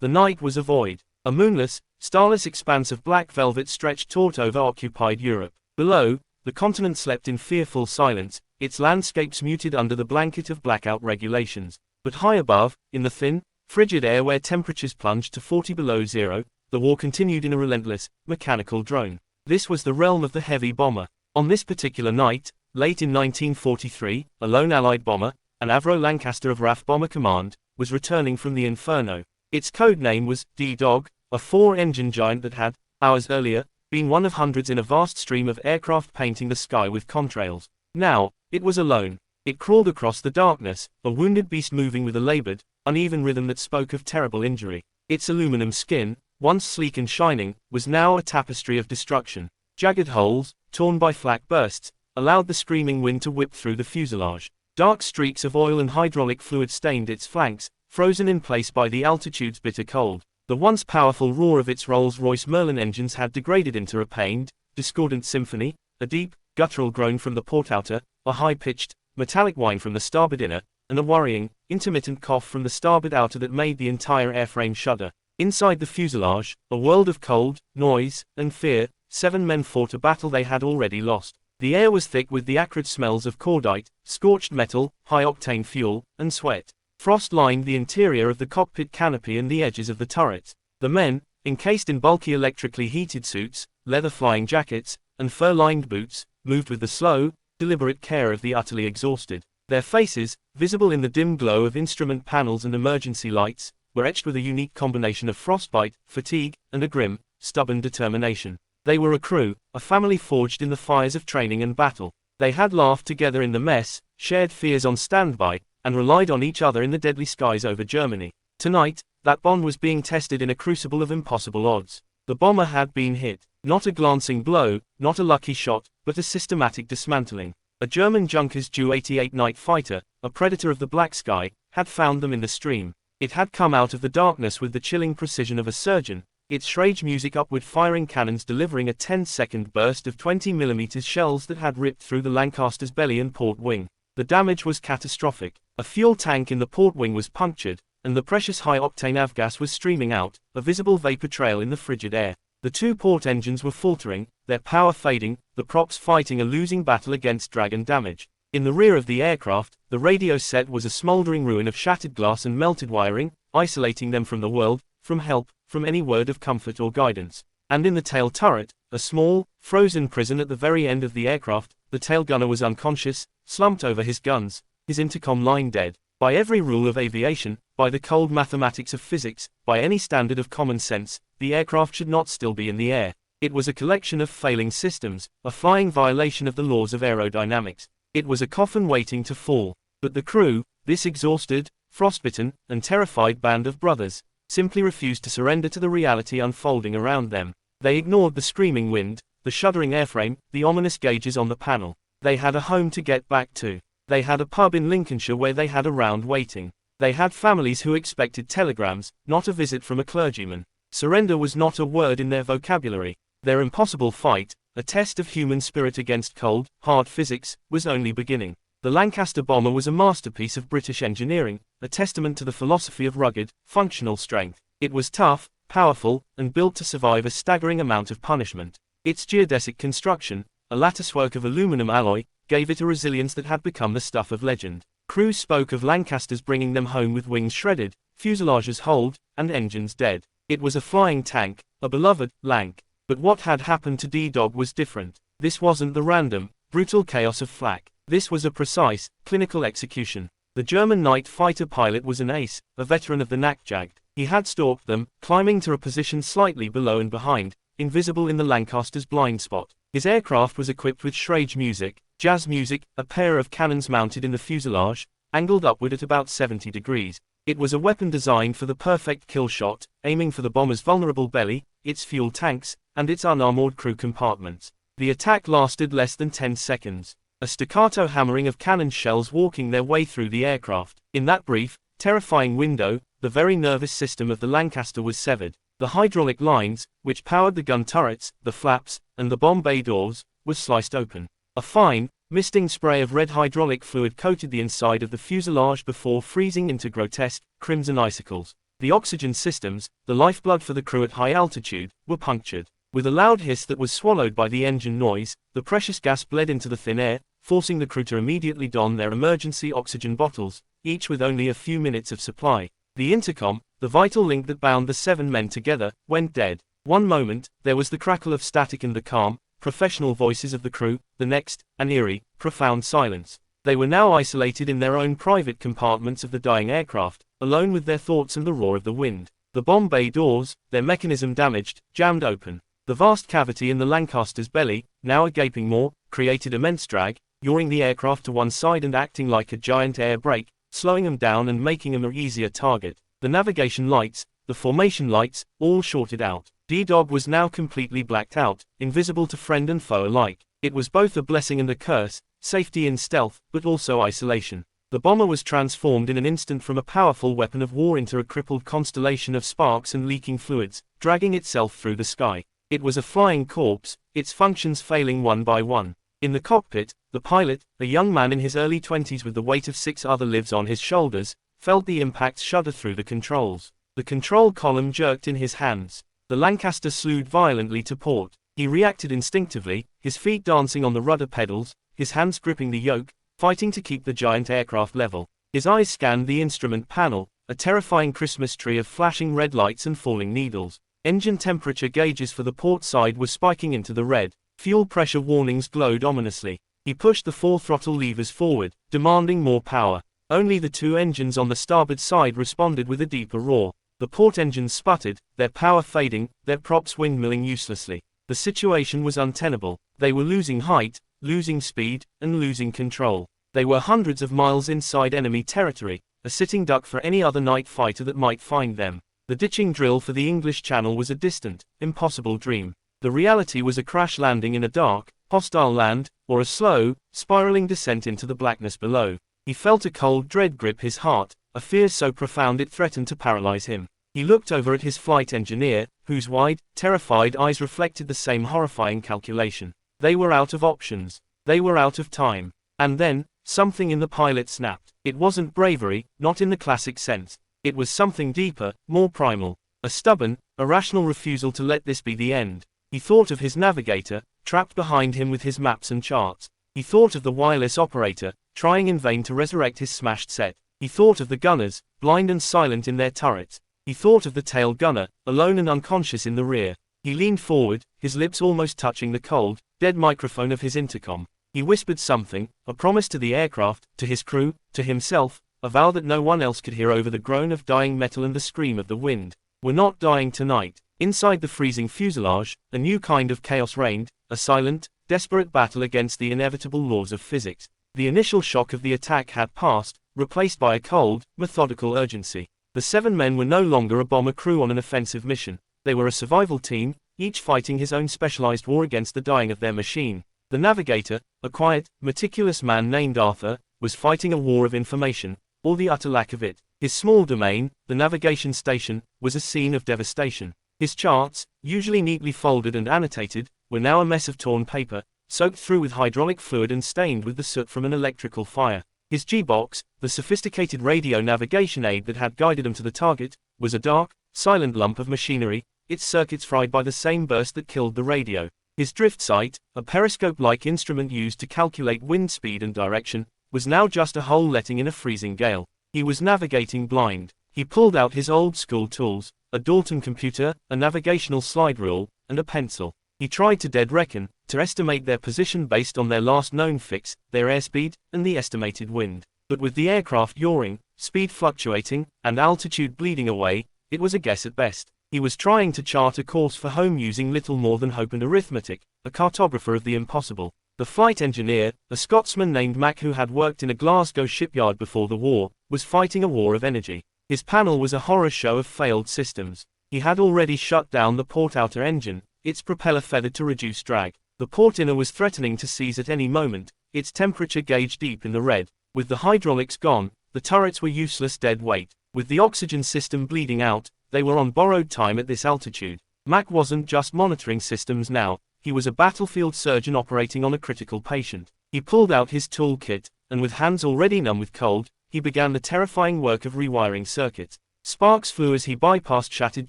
The night was a void. A moonless, starless expanse of black velvet stretched taut over occupied Europe. Below, the continent slept in fearful silence, its landscapes muted under the blanket of blackout regulations. But high above, in the thin, frigid air where temperatures plunged to 40 below zero, the war continued in a relentless, mechanical drone. This was the realm of the heavy bomber. On this particular night, late in 1943, a lone Allied bomber, an Avro Lancaster of RAF Bomber Command, was returning from the Inferno. Its code name was D-Dog, a four-engine giant that had, hours earlier, been one of hundreds in a vast stream of aircraft painting the sky with contrails. Now, it was alone. It crawled across the darkness, a wounded beast moving with a labored, uneven rhythm that spoke of terrible injury. Its aluminum skin, once sleek and shining, was now a tapestry of destruction. Jagged holes, torn by flak bursts, allowed the screaming wind to whip through the fuselage. Dark streaks of oil and hydraulic fluid stained its flanks, frozen in place by the altitude's bitter cold. The once powerful roar of its Rolls-Royce Merlin engines had degraded into a pained, discordant symphony, a deep, guttural groan from the port outer, a high-pitched, metallic whine from the starboard inner, and a worrying, intermittent cough from the starboard outer that made the entire airframe shudder. Inside the fuselage, a world of cold, noise, and fear, 7 men fought a battle they had already lost. The air was thick with the acrid smells of cordite, scorched metal, high-octane fuel, and sweat. Frost lined the interior of the cockpit canopy and the edges of the turrets. The men, encased in bulky electrically heated suits, leather flying jackets, and fur-lined boots, moved with the slow, deliberate care of the utterly exhausted. Their faces, visible in the dim glow of instrument panels and emergency lights, were etched with a unique combination of frostbite, fatigue, and a grim, stubborn determination. They were a crew, a family forged in the fires of training and battle. They had laughed together in the mess, shared fears on standby, and relied on each other in the deadly skies over Germany. Tonight, that bond was being tested in a crucible of impossible odds. The bomber had been hit. Not a glancing blow, not a lucky shot, but a systematic dismantling. A German Junkers Ju-88 night fighter, a predator of the black sky, had found them in the stream. It had come out of the darkness with the chilling precision of a surgeon, its Schrage music upward-firing cannons delivering a 10-second burst of 20mm shells that had ripped through the Lancaster's belly and port wing. The damage was catastrophic. A fuel tank in the port wing was punctured, and the precious high-octane avgas was streaming out, a visible vapor trail in the frigid air. The two port engines were faltering, their power fading, the props fighting a losing battle against drag and damage. In the rear of the aircraft, the radio set was a smoldering ruin of shattered glass and melted wiring, isolating them from the world, from help, from any word of comfort or guidance. And in the tail turret, a small, frozen prison at the very end of the aircraft, the tail gunner was unconscious, slumped over his guns, his intercom line dead. By every rule of aviation, by the cold mathematics of physics, by any standard of common sense, the aircraft should not still be in the air. It was a collection of failing systems, a flying violation of the laws of aerodynamics. It was a coffin waiting to fall. But the crew, this exhausted, frostbitten, and terrified band of brothers, simply refused to surrender to the reality unfolding around them. They ignored the screaming wind, the shuddering airframe, the ominous gauges on the panel. They had a home to get back to. They had a pub in Lincolnshire where they had a round waiting. They had families who expected telegrams, not a visit from a clergyman. Surrender was not a word in their vocabulary. Their impossible fight, a test of human spirit against cold, hard physics, was only beginning. The Lancaster bomber was a masterpiece of British engineering, a testament to the philosophy of rugged, functional strength. It was tough, powerful, and built to survive a staggering amount of punishment. Its geodesic construction, a latticework of aluminum alloy, gave it a resilience that had become the stuff of legend. Crews spoke of Lancasters bringing them home with wings shredded, fuselages holed, and engines dead. It was a flying tank, a beloved Lanc. But what had happened to D-Dog was different. This wasn't the random, brutal chaos of flak. This was a precise, clinical execution. The German night fighter pilot was an ace, a veteran of the Nackjagd. He had stalked them, climbing to a position slightly below and behind, invisible in the Lancaster's blind spot. His aircraft was equipped with Schrage music, jazz music, a pair of cannons mounted in the fuselage, angled upward at about 70 degrees. It was a weapon designed for the perfect kill shot, aiming for the bomber's vulnerable belly, its fuel tanks, and its unarmored crew compartments. The attack lasted less than 10 seconds. A staccato hammering of cannon shells walking their way through the aircraft. In that brief, terrifying window, the very nervous system of the Lancaster was severed. The hydraulic lines, which powered the gun turrets, the flaps, and the bomb bay doors, were sliced open. A fine, misting spray of red hydraulic fluid coated the inside of the fuselage before freezing into grotesque, crimson icicles. The oxygen systems, the lifeblood for the crew at high altitude, were punctured. With a loud hiss that was swallowed by the engine noise, the precious gas bled into the thin air, forcing the crew to immediately don their emergency oxygen bottles, each with only a few minutes of supply. The intercom, the vital link that bound the 7 men together, went dead. One moment, there was the crackle of static and the calm, professional voices of the crew, the next, an eerie, profound silence. They were now isolated in their own private compartments of the dying aircraft, alone with their thoughts and the roar of the wind. The bomb bay doors, their mechanism damaged, jammed open. The vast cavity in the Lancaster's belly, now a gaping maw, created immense drag, yawing the aircraft to one side and acting like a giant air brake, slowing them down and making them an easier target. The navigation lights, the formation lights, all shorted out. D-Dog was now completely blacked out, invisible to friend and foe alike. It was both a blessing and a curse, safety in stealth, but also isolation. The bomber was transformed in an instant from a powerful weapon of war into a crippled constellation of sparks and leaking fluids, dragging itself through the sky. It was a flying corpse, its functions failing one by one. In the cockpit, the pilot, a young man in his early 20s with the weight of 6 other lives on his shoulders, felt the impact shudder through the controls. The control column jerked in his hands. The Lancaster slewed violently to port. He reacted instinctively, his feet dancing on the rudder pedals, his hands gripping the yoke, fighting to keep the giant aircraft level. His eyes scanned the instrument panel, a terrifying Christmas tree of flashing red lights and falling needles. Engine temperature gauges for the port side were spiking into the red. Fuel pressure warnings glowed ominously. He pushed the 4 throttle levers forward, demanding more power. Only the 2 engines on the starboard side responded with a deeper roar. The port engines sputtered, their power fading, their props windmilling uselessly. The situation was untenable. They were losing height, losing speed, and losing control. They were hundreds of miles inside enemy territory, a sitting duck for any other night fighter that might find them. The ditching drill for the English Channel was a distant, impossible dream. The reality was a crash landing in a dark, hostile land, or a slow, spiraling descent into the blackness below. He felt a cold dread grip his heart, a fear so profound it threatened to paralyze him. He looked over at his flight engineer, whose wide, terrified eyes reflected the same horrifying calculation. They were out of options. They were out of time. And then, something in the pilot snapped. It wasn't bravery, not in the classic sense. It was something deeper, more primal. A stubborn, irrational refusal to let this be the end. He thought of his navigator, trapped behind him with his maps and charts. He thought of the wireless operator, trying in vain to resurrect his smashed set. He thought of the gunners, blind and silent in their turrets. He thought of the tail gunner, alone and unconscious in the rear. He leaned forward, his lips almost touching the cold, dead microphone of his intercom. He whispered something, a promise to the aircraft, to his crew, to himself, a vow that no one else could hear over the groan of dying metal and the scream of the wind. We're not dying tonight. Inside the freezing fuselage, a new kind of chaos reigned, a silent, desperate battle against the inevitable laws of physics. The initial shock of the attack had passed, replaced by a cold, methodical urgency. The 7 men were no longer a bomber crew on an offensive mission. They were a survival team, each fighting his own specialized war against the dying of their machine. The navigator, a quiet, meticulous man named Arthur, was fighting a war of information, or the utter lack of it. His small domain, the navigation station, was a scene of devastation. His charts, usually neatly folded and annotated, were now a mess of torn paper, soaked through with hydraulic fluid and stained with the soot from an electrical fire. His G-box, the sophisticated radio navigation aid that had guided him to the target, was a dark, silent lump of machinery, its circuits fried by the same burst that killed the radio. His drift sight, a periscope-like instrument used to calculate wind speed and direction, was now just a hole letting in a freezing gale. He was navigating blind. He pulled out his old-school tools, a Dalton computer, a navigational slide rule, and a pencil. He tried to dead reckon, to estimate their position based on their last known fix, their airspeed, and the estimated wind. But with the aircraft yawing, speed fluctuating, and altitude bleeding away, it was a guess at best. He was trying to chart a course for home using little more than hope and arithmetic, a cartographer of the impossible. The flight engineer, a Scotsman named Mac who had worked in a Glasgow shipyard before the war, was fighting a war of energy. His panel was a horror show of failed systems. He had already shut down the port outer engine, its propeller feathered to reduce drag. The port inner was threatening to seize at any moment, its temperature gauge deep in the red. With the hydraulics gone, the turrets were useless dead weight. With the oxygen system bleeding out, they were on borrowed time at this altitude. Mac wasn't just monitoring systems now, he was a battlefield surgeon operating on a critical patient. He pulled out his toolkit, and with hands already numb with cold, he began the terrifying work of rewiring circuits. Sparks flew as he bypassed shattered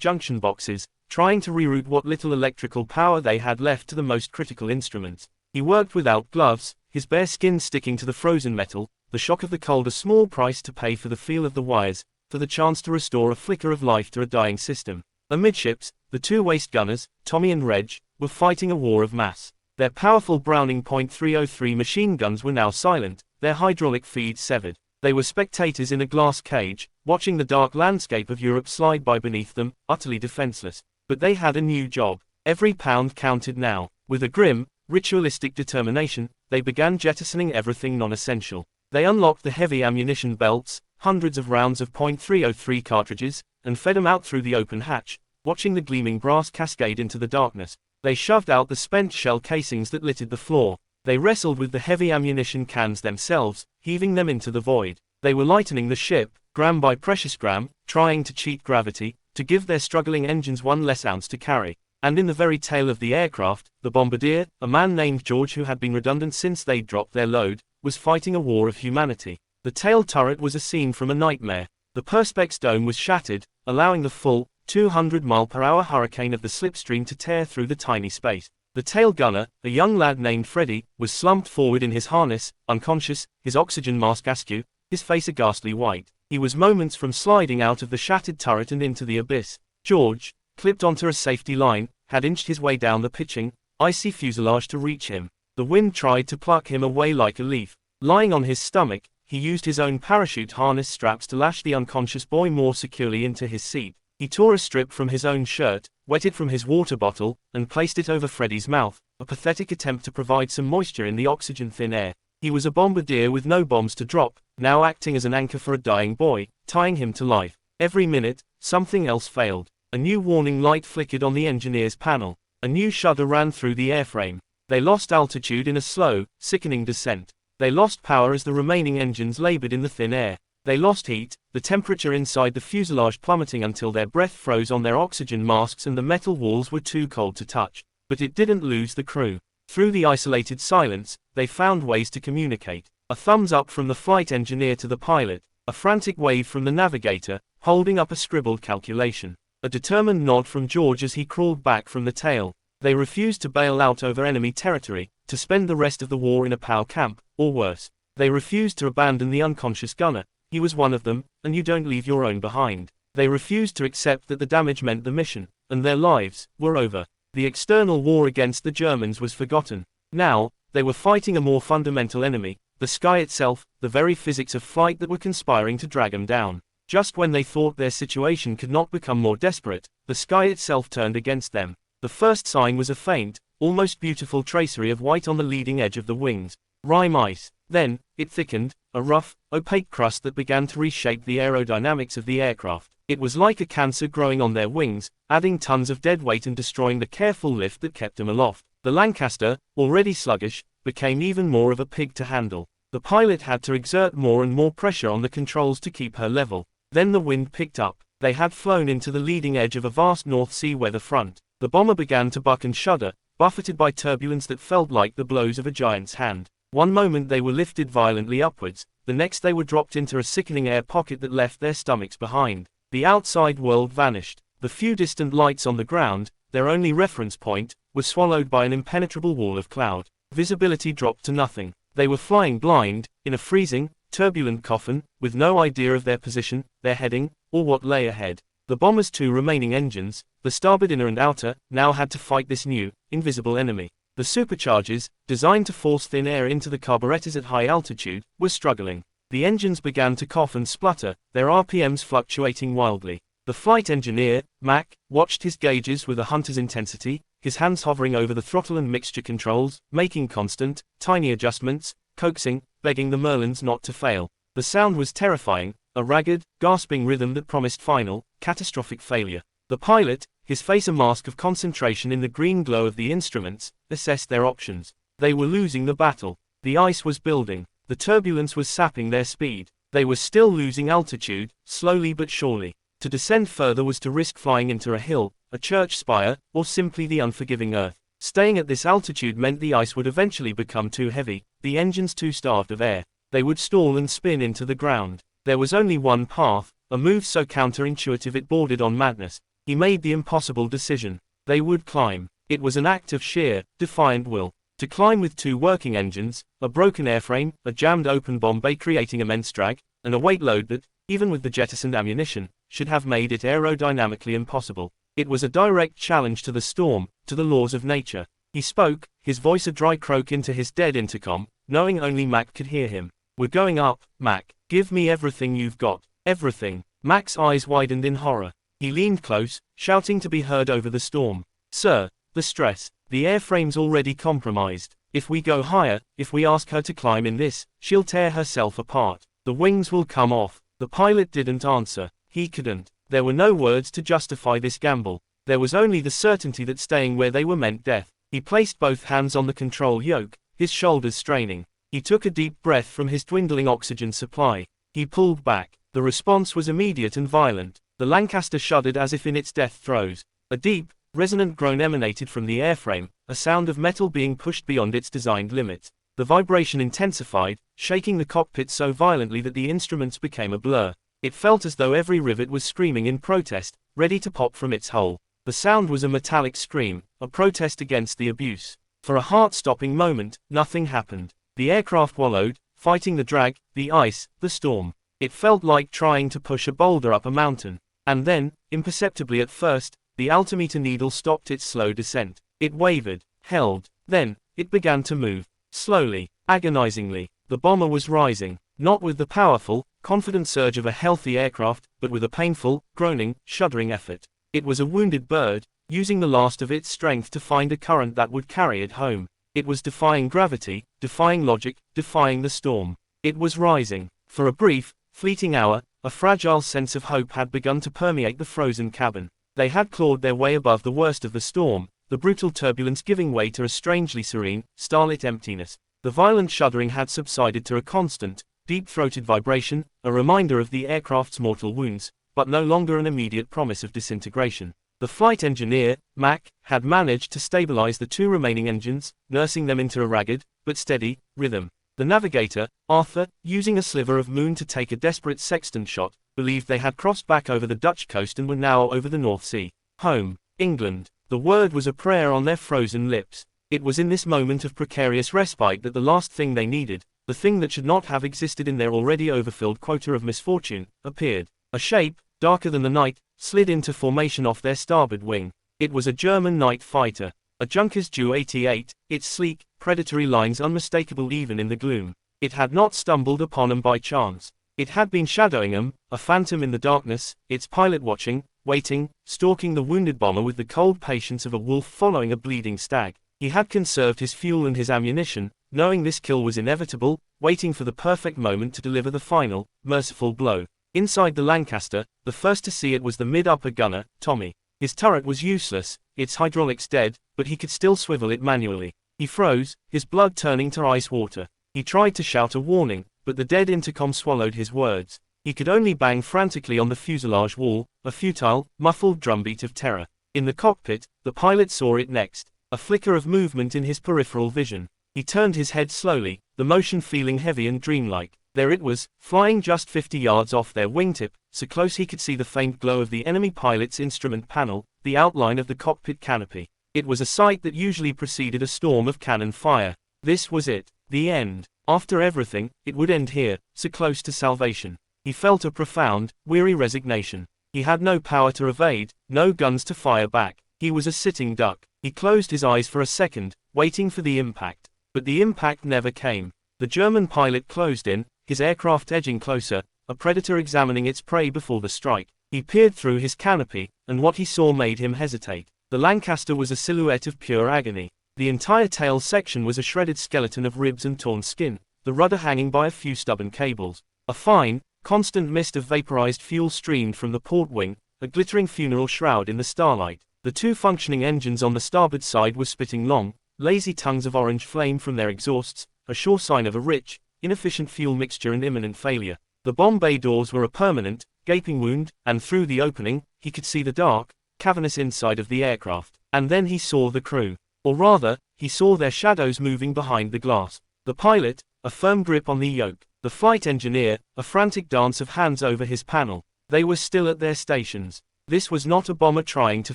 junction boxes, trying to reroute what little electrical power they had left to the most critical instruments. He worked without gloves, his bare skin sticking to the frozen metal, the shock of the cold a small price to pay for the feel of the wires, for the chance to restore a flicker of life to a dying system. Amidships, the two waist gunners, Tommy and Reg, were fighting a war of mass. Their powerful Browning .303 machine guns were now silent, their hydraulic feeds severed. They were spectators in a glass cage, watching the dark landscape of Europe slide by beneath them, utterly defenseless. But they had a new job. Every pound counted now. With a grim, ritualistic determination, they began jettisoning everything non-essential. They unlocked the heavy ammunition belts, hundreds of rounds of .303 cartridges, and fed them out through the open hatch, watching the gleaming brass cascade into the darkness. They shoved out the spent shell casings that littered the floor. They wrestled with the heavy ammunition cans themselves, heaving them into the void. They were lightening the ship, gram by precious gram, trying to cheat gravity, to give their struggling engines one less ounce to carry. And in the very tail of the aircraft, the bombardier, a man named George who had been redundant since they'd dropped their load, was fighting a war of humanity. The tail turret was a scene from a nightmare. The perspex dome was shattered, allowing the full, 200-mile-per-hour hurricane of the slipstream to tear through the tiny space. The tail gunner, a young lad named Freddie, was slumped forward in his harness, unconscious, his oxygen mask askew, his face a ghastly white. He was moments from sliding out of the shattered turret and into the abyss. George, clipped onto a safety line, had inched his way down the pitching, icy fuselage to reach him. The wind tried to pluck him away like a leaf. Lying on his stomach, he used his own parachute harness straps to lash the unconscious boy more securely into his seat. He tore a strip from his own shirt, wet it from his water bottle, and placed it over Freddie's mouth, a pathetic attempt to provide some moisture in the oxygen-thin air. He was a bombardier with no bombs to drop, now acting as an anchor for a dying boy, tying him to life. Every minute, something else failed. A new warning light flickered on the engineer's panel. A new shudder ran through the airframe. They lost altitude in a slow, sickening descent. They lost power as the remaining engines labored in the thin air. They lost heat, the temperature inside the fuselage plummeting until their breath froze on their oxygen masks and the metal walls were too cold to touch. But it didn't lose the crew. Through the isolated silence, they found ways to communicate. A thumbs up from the flight engineer to the pilot, a frantic wave from the navigator, holding up a scribbled calculation. A determined nod from George as he crawled back from the tail. They refused to bail out over enemy territory, to spend the rest of the war in a POW camp, or worse. They refused to abandon the unconscious gunner. He was one of them, and you don't leave your own behind. They refused to accept that the damage meant the mission, and their lives were over. The external war against the Germans was forgotten. Now, they were fighting a more fundamental enemy, the sky itself, the very physics of flight that were conspiring to drag them down. Just when they thought their situation could not become more desperate, the sky itself turned against them. The first sign was a faint, almost beautiful tracery of white on the leading edge of the wings. Rime ice. Then, it thickened, a rough, opaque crust that began to reshape the aerodynamics of the aircraft. It was like a cancer growing on their wings, adding tons of dead weight and destroying the careful lift that kept them aloft. The Lancaster, already sluggish, became even more of a pig to handle. The pilot had to exert more and more pressure on the controls to keep her level. Then the wind picked up. They had flown into the leading edge of a vast North Sea weather front. The bomber began to buck and shudder, buffeted by turbulence that felt like the blows of a giant's hand. One moment they were lifted violently upwards, the next they were dropped into a sickening air pocket that left their stomachs behind. The outside world vanished. The few distant lights on the ground, their only reference point, were swallowed by an impenetrable wall of cloud. Visibility dropped to nothing. They were flying blind, in a freezing, turbulent coffin, with no idea of their position, their heading, or what lay ahead. The bomber's two remaining engines, the starboard inner and outer, now had to fight this new, invisible enemy. The superchargers, designed to force thin air into the carburetors at high altitude, were struggling. The engines began to cough and splutter, their RPMs fluctuating wildly. The flight engineer, Mac, watched his gauges with a hunter's intensity, his hands hovering over the throttle and mixture controls, making constant, tiny adjustments, coaxing, begging the Merlins not to fail. The sound was terrifying, a ragged, gasping rhythm that promised final, catastrophic failure. The pilot, his face a mask of concentration in the green glow of the instruments, assessed their options. They were losing the battle. The ice was building. The turbulence was sapping their speed. They were still losing altitude, slowly but surely. To descend further was to risk flying into a hill, a church spire, or simply the unforgiving earth. Staying at this altitude meant the ice would eventually become too heavy, the engines too starved of air. They would stall and spin into the ground. There was only one path, a move so counterintuitive it bordered on madness. He made the impossible decision. They would climb. It was an act of sheer, defiant will. To climb with two working engines, a broken airframe, a jammed open bomb bay creating immense drag, and a weight load that, even with the jettisoned ammunition, should have made it aerodynamically impossible. It was a direct challenge to the storm, to the laws of nature. He spoke, his voice a dry croak into his dead intercom, knowing only Mac could hear him. We're going up, Mac. Give me everything you've got. Everything. Mac's eyes widened in horror. He leaned close, shouting to be heard over the storm. Sir, the stress. The airframe's already compromised. If we go higher, if we ask her to climb in this, she'll tear herself apart. The wings will come off. The pilot didn't answer. He couldn't. There were no words to justify this gamble. There was only the certainty that staying where they were meant death. He placed both hands on the control yoke, his shoulders straining. He took a deep breath from his dwindling oxygen supply. He pulled back. The response was immediate and violent. The Lancaster shuddered as if in its death throes. A deep, resonant groan emanated from the airframe, a sound of metal being pushed beyond its designed limits. The vibration intensified, shaking the cockpit so violently that the instruments became a blur. It felt as though every rivet was screaming in protest, ready to pop from its hole. The sound was a metallic scream, a protest against the abuse. For a heart-stopping moment, nothing happened. The aircraft wallowed, fighting the drag, the ice, the storm. It felt like trying to push a boulder up a mountain. And then, imperceptibly at first, the altimeter needle stopped its slow descent. It wavered, held. Then, it began to move. Slowly, agonizingly. The bomber was rising, not with the powerful, confident surge of a healthy aircraft, but with a painful, groaning, shuddering effort. It was a wounded bird, using the last of its strength to find a current that would carry it home. It was defying gravity, defying logic, defying the storm. It was rising. For a brief, fleeting hour, a fragile sense of hope had begun to permeate the frozen cabin. They had clawed their way above the worst of the storm, the brutal turbulence giving way to a strangely serene, starlit emptiness. The violent shuddering had subsided to a constant, deep-throated vibration, a reminder of the aircraft's mortal wounds, but no longer an immediate promise of disintegration. The flight engineer, Mac, had managed to stabilize the two remaining engines, nursing them into a ragged, but steady, rhythm. The navigator, Arthur, using a sliver of moon to take a desperate sextant shot, believed they had crossed back over the Dutch coast and were now over the North Sea. Home, England. The word was a prayer on their frozen lips. It was in this moment of precarious respite that the last thing they needed, the thing that should not have existed in their already overfilled quota of misfortune, appeared. A shape, darker than the night, slid into formation off their starboard wing. It was a German night fighter, a Junkers Ju-88, its sleek, predatory lines unmistakable even in the gloom. It had not stumbled upon them by chance. It had been shadowing them, a phantom in the darkness, its pilot watching, waiting, stalking the wounded bomber with the cold patience of a wolf following a bleeding stag. He had conserved his fuel and his ammunition, knowing this kill was inevitable, waiting for the perfect moment to deliver the final, merciful blow. Inside the Lancaster, the first to see it was the mid-upper gunner, Tommy. His turret was useless, its hydraulics dead, but he could still swivel it manually. He froze, his blood turning to ice water. He tried to shout a warning, but the dead intercom swallowed his words. He could only bang frantically on the fuselage wall, a futile, muffled drumbeat of terror. In the cockpit, the pilot saw it next, a flicker of movement in his peripheral vision. He turned his head slowly, the motion feeling heavy and dreamlike. There it was, flying just 50 yards off their wingtip, so close he could see the faint glow of the enemy pilot's instrument panel, the outline of the cockpit canopy. It was a sight that usually preceded a storm of cannon fire. This was it. The end. After everything, it would end here, so close to salvation. He felt a profound, weary resignation. He had no power to evade, no guns to fire back. He was a sitting duck. He closed his eyes for a second, waiting for the impact. But the impact never came. The German pilot closed in, his aircraft edging closer, a predator examining its prey before the strike. He peered through his canopy, and what he saw made him hesitate. The Lancaster was a silhouette of pure agony. The entire tail section was a shredded skeleton of ribs and torn skin, the rudder hanging by a few stubborn cables. A fine, constant mist of vaporized fuel streamed from the port wing, a glittering funeral shroud in the starlight. The two functioning engines on the starboard side were spitting long, lazy tongues of orange flame from their exhausts, a sure sign of a rich, inefficient fuel mixture and imminent failure. The bomb bay doors were a permanent, gaping wound, and through the opening, he could see the dark, cavernous inside of the aircraft. And then he saw the crew. Or rather, he saw their shadows moving behind the glass. The pilot, a firm grip on the yoke. The flight engineer, a frantic dance of hands over his panel. They were still at their stations. This was not a bomber trying to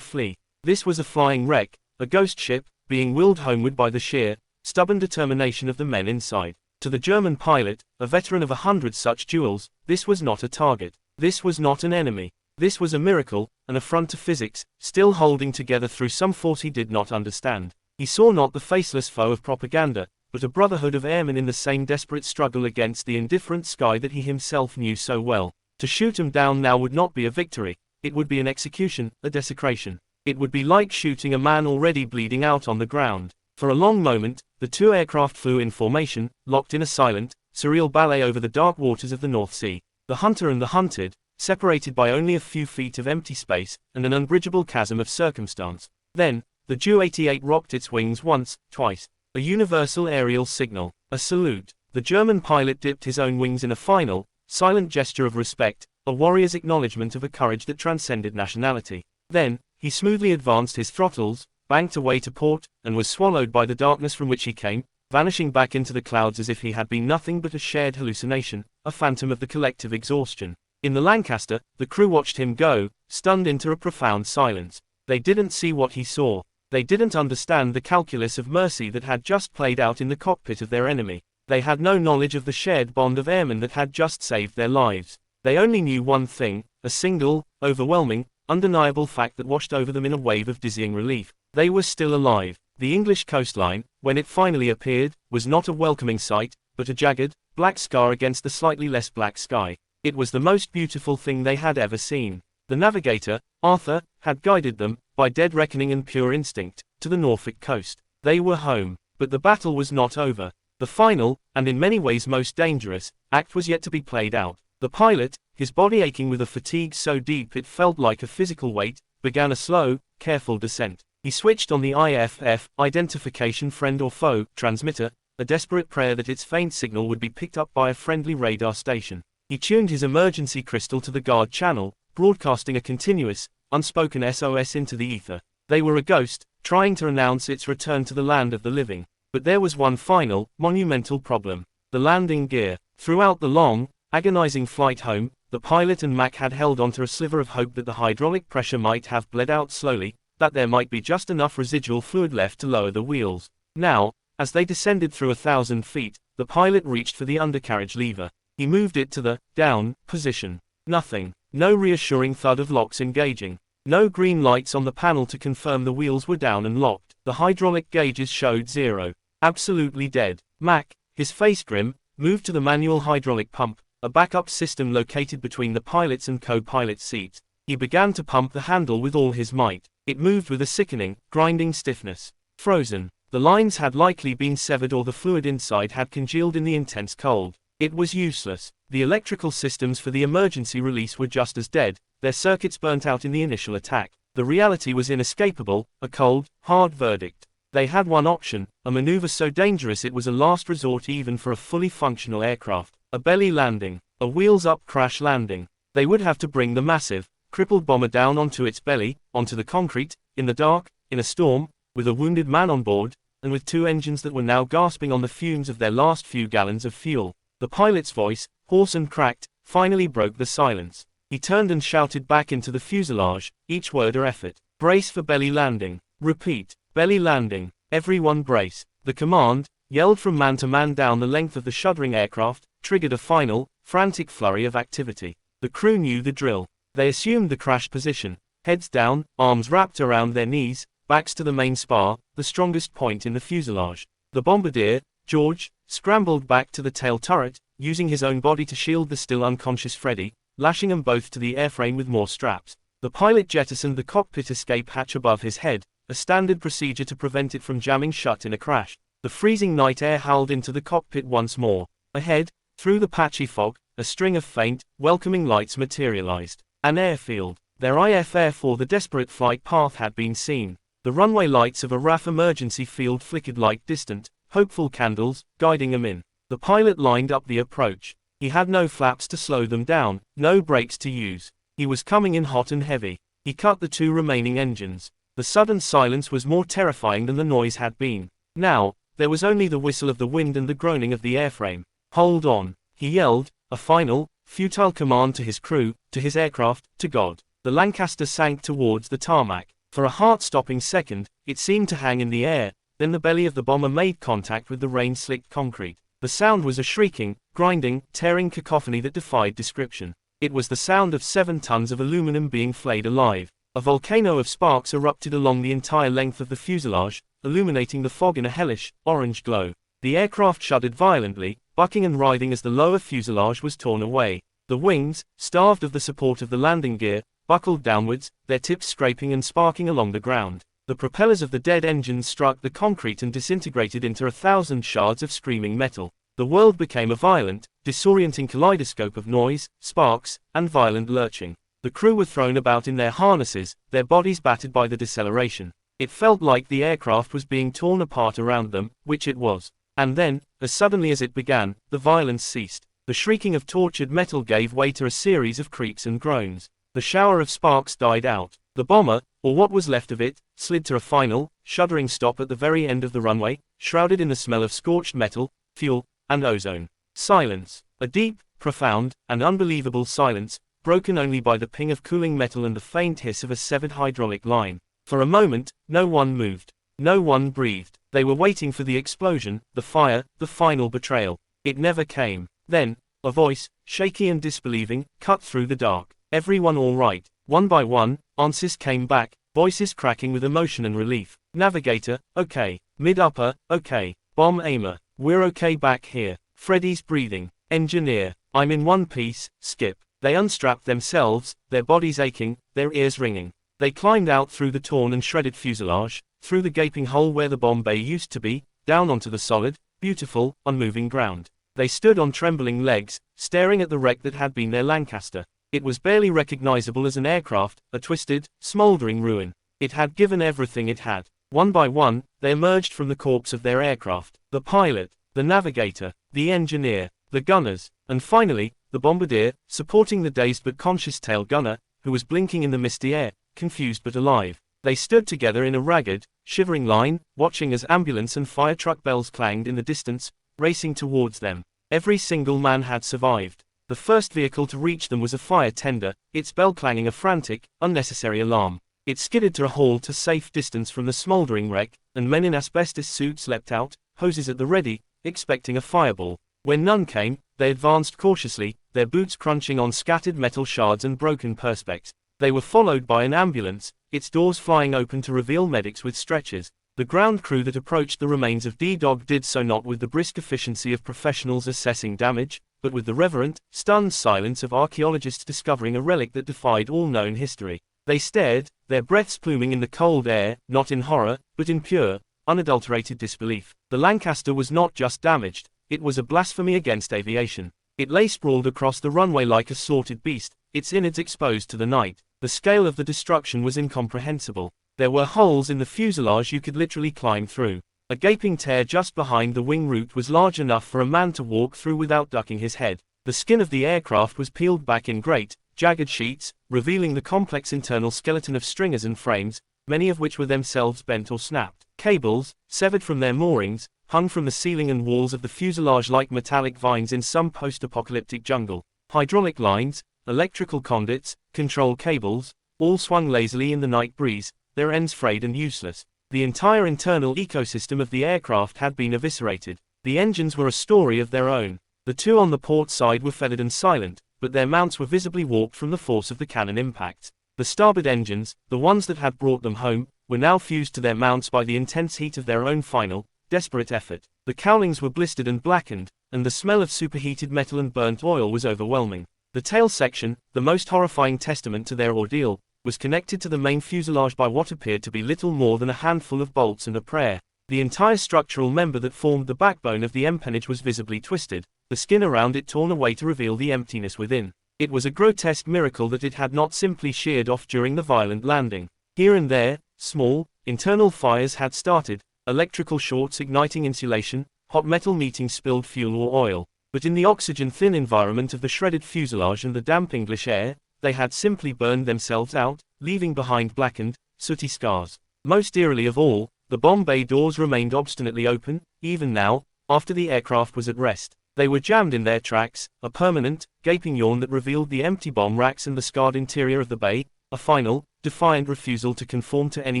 flee. This was a flying wreck, a ghost ship, being willed homeward by the sheer, stubborn determination of the men inside. To the German pilot, a veteran of 100 such duels, this was not a target. This was not an enemy. This was a miracle, an affront to physics, still holding together through some force he did not understand. He saw not the faceless foe of propaganda, but a brotherhood of airmen in the same desperate struggle against the indifferent sky that he himself knew so well. To shoot him down now would not be a victory. It would be an execution, a desecration. It would be like shooting a man already bleeding out on the ground. For a long moment, the two aircraft flew in formation, locked in a silent, surreal ballet over the dark waters of the North Sea. The hunter and the hunted, separated by only a few feet of empty space, and an unbridgeable chasm of circumstance. Then, the Ju-88 rocked its wings once, twice. A universal aerial signal. A salute. The German pilot dipped his own wings in a final, silent gesture of respect, a warrior's acknowledgement of a courage that transcended nationality. Then, he smoothly advanced his throttles, banked away to port, and was swallowed by the darkness from which he came, vanishing back into the clouds as if he had been nothing but a shared hallucination, a phantom of the collective exhaustion. In the Lancaster, the crew watched him go, stunned into a profound silence. They didn't see what he saw. They didn't understand the calculus of mercy that had just played out in the cockpit of their enemy. They had no knowledge of the shared bond of airmen that had just saved their lives. They only knew one thing, a single, overwhelming, undeniable fact that washed over them in a wave of dizzying relief. They were still alive. The English coastline, when it finally appeared, was not a welcoming sight, but a jagged, black scar against the slightly less black sky. It was the most beautiful thing they had ever seen. The navigator, Arthur, had guided them, by dead reckoning and pure instinct, to the Norfolk coast. They were home. But the battle was not over. The final, and in many ways most dangerous, act was yet to be played out. The pilot, his body aching with a fatigue so deep it felt like a physical weight, began a slow, careful descent. He switched on the IFF, identification friend or foe, transmitter, a desperate prayer that its faint signal would be picked up by a friendly radar station. He tuned his emergency crystal to the guard channel, broadcasting a continuous, unspoken SOS into the ether. They were a ghost, trying to announce its return to the land of the living. But there was one final, monumental problem. The landing gear. Throughout the long, agonizing flight home, the pilot and Mac had held onto a sliver of hope that the hydraulic pressure might have bled out slowly, that there might be just enough residual fluid left to lower the wheels. Now, as they descended through 1,000 feet, the pilot reached for the undercarriage lever. He moved it to the down position. Nothing. No reassuring thud of locks engaging. No green lights on the panel to confirm the wheels were down and locked. The hydraulic gauges showed 0. Absolutely dead. Mac, his face grim, moved to the manual hydraulic pump, a backup system located between the pilot's and co-pilot's seats. He began to pump the handle with all his might. It moved with a sickening, grinding stiffness. Frozen. The lines had likely been severed or the fluid inside had congealed in the intense cold. It was useless. The electrical systems for the emergency release were just as dead, their circuits burnt out in the initial attack. The reality was inescapable, a cold, hard verdict. They had one option, a maneuver so dangerous it was a last resort even for a fully functional aircraft. A belly landing. A wheels-up crash landing. They would have to bring the massive, crippled bomber down onto its belly, onto the concrete, in the dark, in a storm, with a wounded man on board, and with two engines that were now gasping on the fumes of their last few gallons of fuel. The pilot's voice, hoarse and cracked, finally broke the silence. He turned and shouted back into the fuselage, each word a effort. Brace for belly landing. Repeat. Belly landing. Everyone brace. The command, yelled from man to man down the length of the shuddering aircraft, triggered a final, frantic flurry of activity. The crew knew the drill. They assumed the crash position, heads down, arms wrapped around their knees, backs to the main spar, the strongest point in the fuselage. The bombardier, George, scrambled back to the tail turret, using his own body to shield the still unconscious Freddie, lashing them both to the airframe with more straps. The pilot jettisoned the cockpit escape hatch above his head, a standard procedure to prevent it from jamming shut in a crash. The freezing night air howled into the cockpit once more. Ahead, through the patchy fog, a string of faint, welcoming lights materialized. An airfield. Their IFF for the desperate flight path had been seen. The runway lights of a RAF emergency field flickered like distant, hopeful candles, guiding them in. The pilot lined up the approach. He had no flaps to slow them down, no brakes to use. He was coming in hot and heavy. He cut the two remaining engines. The sudden silence was more terrifying than the noise had been. Now, there was only the whistle of the wind and the groaning of the airframe. Hold on, he yelled, a final, futile command to his crew, to his aircraft, to God. The Lancaster sank towards the tarmac. For a heart-stopping second, it seemed to hang in the air, then the belly of the bomber made contact with the rain-slicked concrete. The sound was a shrieking, grinding, tearing cacophony that defied description. It was the sound of 7 tons of aluminum being flayed alive. A volcano of sparks erupted along the entire length of the fuselage, illuminating the fog in a hellish, orange glow. The aircraft shuddered violently, bucking and writhing as the lower fuselage was torn away. The wings, starved of the support of the landing gear, buckled downwards, their tips scraping and sparking along the ground. The propellers of the dead engines struck the concrete and disintegrated into 1,000 shards of screaming metal. The world became a violent, disorienting kaleidoscope of noise, sparks, and violent lurching. The crew were thrown about in their harnesses, their bodies battered by the deceleration. It felt like the aircraft was being torn apart around them, which it was. And then, as suddenly as it began, the violence ceased. The shrieking of tortured metal gave way to a series of creaks and groans. The shower of sparks died out. The bomber, or what was left of it, slid to a final, shuddering stop at the very end of the runway, shrouded in the smell of scorched metal, fuel, and ozone. Silence. A deep, profound, and unbelievable silence, broken only by the ping of cooling metal and the faint hiss of a severed hydraulic line. For a moment, no one moved. No one breathed. They were waiting for the explosion, the fire, the final betrayal. It never came. Then, a voice, shaky and disbelieving, cut through the dark. Everyone all right? One by one, answers came back, voices cracking with emotion and relief. Navigator, okay. Mid-upper, okay. Bomb aimer, we're okay back here. Freddy's breathing. Engineer, I'm in one piece, Skip. They unstrapped themselves, their bodies aching, their ears ringing. They climbed out through the torn and shredded fuselage, through the gaping hole where the bomb bay used to be, down onto the solid, beautiful, unmoving ground. They stood on trembling legs, staring at the wreck that had been their Lancaster. It was barely recognizable as an aircraft, a twisted, smoldering ruin. It had given everything it had. One by one, they emerged from the corpse of their aircraft. The pilot, the navigator, the engineer, the gunners, and finally, the bombardier, supporting the dazed but conscious tail gunner, who was blinking in the misty air, confused but alive. They stood together in a ragged, shivering line, watching as ambulance and fire truck bells clanged in the distance, racing towards them. Every single man had survived. The first vehicle to reach them was a fire tender, its bell clanging a frantic, unnecessary alarm. It skidded to a halt a safe distance from the smoldering wreck, and men in asbestos suits leapt out, hoses at the ready, expecting a fireball. When none came, they advanced cautiously, their boots crunching on scattered metal shards and broken perspex. They were followed by an ambulance, its doors flying open to reveal medics with stretchers. The ground crew that approached the remains of D-Dog did so not with the brisk efficiency of professionals assessing damage, but with the reverent, stunned silence of archaeologists discovering a relic that defied all known history. They stared, their breaths pluming in the cold air, not in horror, but in pure, unadulterated disbelief. The Lancaster was not just damaged, it was a blasphemy against aviation. It lay sprawled across the runway like a slaughtered beast, its innards exposed to the night. The scale of the destruction was incomprehensible. There were holes in the fuselage you could literally climb through. A gaping tear just behind the wing root was large enough for a man to walk through without ducking his head. The skin of the aircraft was peeled back in great, jagged sheets, revealing the complex internal skeleton of stringers and frames, many of which were themselves bent or snapped. Cables, severed from their moorings, hung from the ceiling and walls of the fuselage like metallic vines in some post-apocalyptic jungle. Hydraulic lines, electrical conduits, control cables, all swung lazily in the night breeze, their ends frayed and useless. The entire internal ecosystem of the aircraft had been eviscerated. The engines were a story of their own. The two on the port side were feathered and silent, but their mounts were visibly warped from the force of the cannon impacts. The starboard engines, the ones that had brought them home, were now fused to their mounts by the intense heat of their own final, desperate effort. The cowlings were blistered and blackened, and the smell of superheated metal and burnt oil was overwhelming. The tail section, the most horrifying testament to their ordeal, was connected to the main fuselage by what appeared to be little more than a handful of bolts and a prayer. The entire structural member that formed the backbone of the empennage was visibly twisted, the skin around it torn away to reveal the emptiness within. It was a grotesque miracle that it had not simply sheared off during the violent landing. Here and there, small, internal fires had started, electrical shorts igniting insulation, hot metal meeting spilled fuel or oil. But in the oxygen-thin environment of the shredded fuselage and the damp English air, they had simply burned themselves out, leaving behind blackened, sooty scars. Most eerily of all, the bomb bay doors remained obstinately open, even now, after the aircraft was at rest. They were jammed in their tracks, a permanent, gaping yawn that revealed the empty bomb racks and the scarred interior of the bay, a final, defiant refusal to conform to any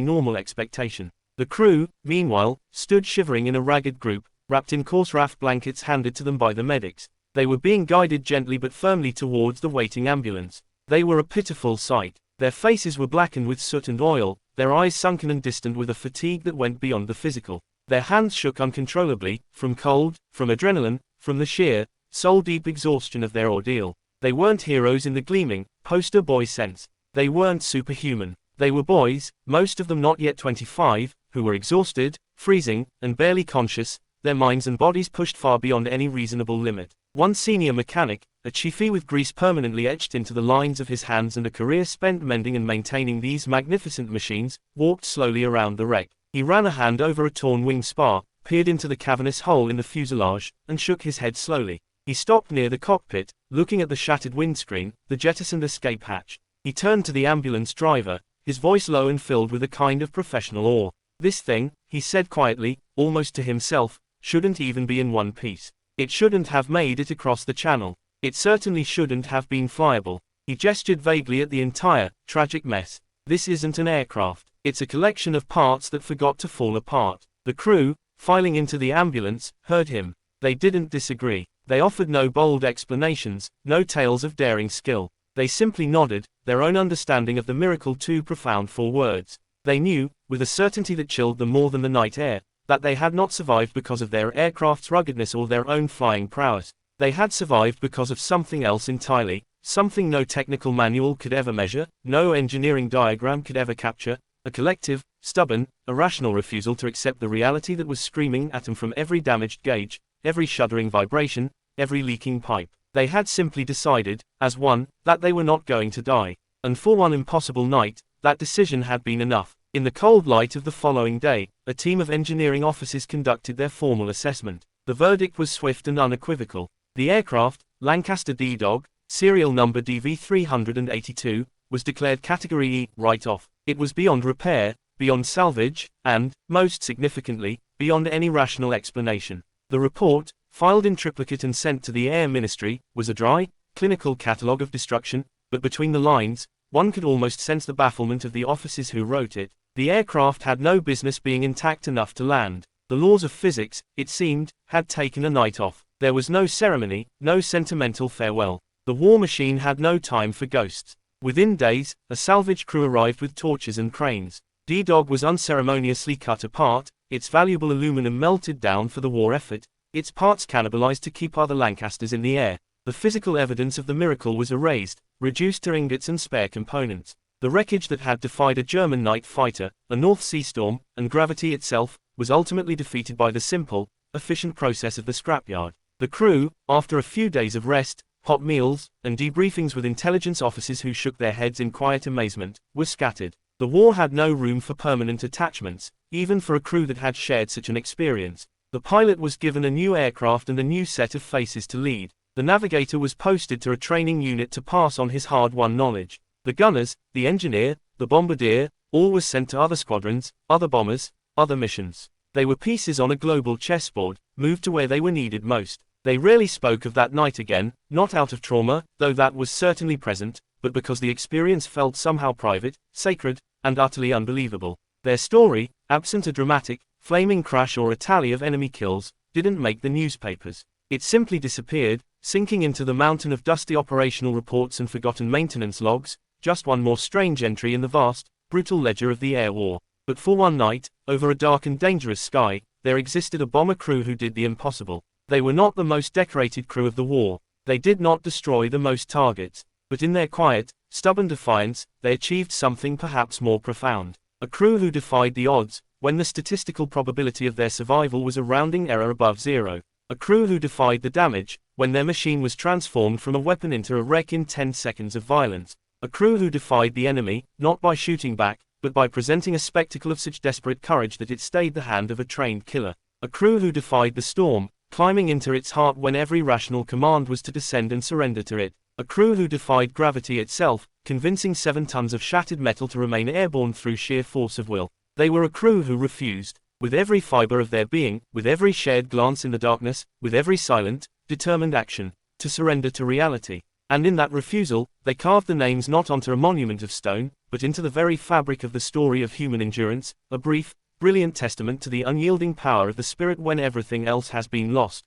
normal expectation. The crew, meanwhile, stood shivering in a ragged group, wrapped in coarse raft blankets handed to them by the medics. They were being guided gently but firmly towards the waiting ambulance. They were a pitiful sight. Their faces were blackened with soot and oil, their eyes sunken and distant with a fatigue that went beyond the physical. Their hands shook uncontrollably, from cold, from adrenaline, from the sheer, soul-deep exhaustion of their ordeal. They weren't heroes in the gleaming, poster boy sense. They weren't superhuman. They were boys, most of them not yet 25, who were exhausted, freezing, and barely conscious, their minds and bodies pushed far beyond any reasonable limit. One senior mechanic, a chiefy with grease permanently etched into the lines of his hands and a career spent mending and maintaining these magnificent machines, walked slowly around the wreck. He ran a hand over a torn wing spar, peered into the cavernous hole in the fuselage, and shook his head slowly. He stopped near the cockpit, looking at the shattered windscreen, the jettisoned escape hatch. He turned to the ambulance driver, his voice low and filled with a kind of professional awe. "This thing," he said quietly, almost to himself, "shouldn't even be in one piece. It shouldn't have made it across the channel. It certainly shouldn't have been flyable." He gestured vaguely at the entire, tragic mess. "This isn't an aircraft. It's a collection of parts that forgot to fall apart." The crew, filing into the ambulance, heard him. They didn't disagree. They offered no bold explanations, no tales of daring skill. They simply nodded, their own understanding of the miracle too profound for words. They knew, with a certainty that chilled them more than the night air, that they had not survived because of their aircraft's ruggedness or their own flying prowess. They had survived because of something else entirely, something no technical manual could ever measure, no engineering diagram could ever capture, a collective, stubborn, irrational refusal to accept the reality that was screaming at them from every damaged gauge, every shuddering vibration, every leaking pipe. They had simply decided, as one, that they were not going to die. And for one impossible night, that decision had been enough. In the cold light of the following day, a team of engineering officers conducted their formal assessment. The verdict was swift and unequivocal. The aircraft, Lancaster D-Dog, serial number DV382, was declared Category E, write-off. It was beyond repair, beyond salvage, and, most significantly, beyond any rational explanation. The report, filed in triplicate and sent to the Air Ministry, was a dry, clinical catalogue of destruction, but between the lines, one could almost sense the bafflement of the officers who wrote it. The aircraft had no business being intact enough to land. The laws of physics, it seemed, had taken a night off. There was no ceremony, no sentimental farewell. The war machine had no time for ghosts. Within days, a salvage crew arrived with torches and cranes. D-Dog was unceremoniously cut apart, its valuable aluminum melted down for the war effort, its parts cannibalized to keep other Lancasters in the air. The physical evidence of the miracle was erased, reduced to ingots and spare components. The wreckage that had defied a German night fighter, a North Sea storm, and gravity itself, was ultimately defeated by the simple, efficient process of the scrapyard. The crew, after a few days of rest, hot meals, and debriefings with intelligence officers who shook their heads in quiet amazement, were scattered. The war had no room for permanent attachments, even for a crew that had shared such an experience. The pilot was given a new aircraft and a new set of faces to lead. The navigator was posted to a training unit to pass on his hard-won knowledge. The gunners, the engineer, the bombardier, all was sent to other squadrons, other bombers, other missions. They were pieces on a global chessboard, moved to where they were needed most. They rarely spoke of that night again, not out of trauma, though that was certainly present, but because the experience felt somehow private, sacred, and utterly unbelievable. Their story, absent a dramatic, flaming crash or a tally of enemy kills, didn't make the newspapers. It simply disappeared, sinking into the mountain of dusty operational reports and forgotten maintenance logs, just one more strange entry in the vast, brutal ledger of the air war. But for one night, over a dark and dangerous sky, there existed a bomber crew who did the impossible. They were not the most decorated crew of the war. They did not destroy the most targets. But in their quiet, stubborn defiance, they achieved something perhaps more profound. A crew who defied the odds, when the statistical probability of their survival was a rounding error above zero. A crew who defied the damage, when their machine was transformed from a weapon into a wreck in 10 seconds of violence. A crew who defied the enemy, not by shooting back, but by presenting a spectacle of such desperate courage that it stayed the hand of a trained killer. A crew who defied the storm, climbing into its heart when every rational command was to descend and surrender to it. A crew who defied gravity itself, convincing 7 tons of shattered metal to remain airborne through sheer force of will. They were a crew who refused, with every fiber of their being, with every shared glance in the darkness, with every silent, determined action, to surrender to reality. And in that refusal, they carved the names not onto a monument of stone, but into the very fabric of the story of human endurance, a brief, brilliant testament to the unyielding power of the spirit when everything else has been lost.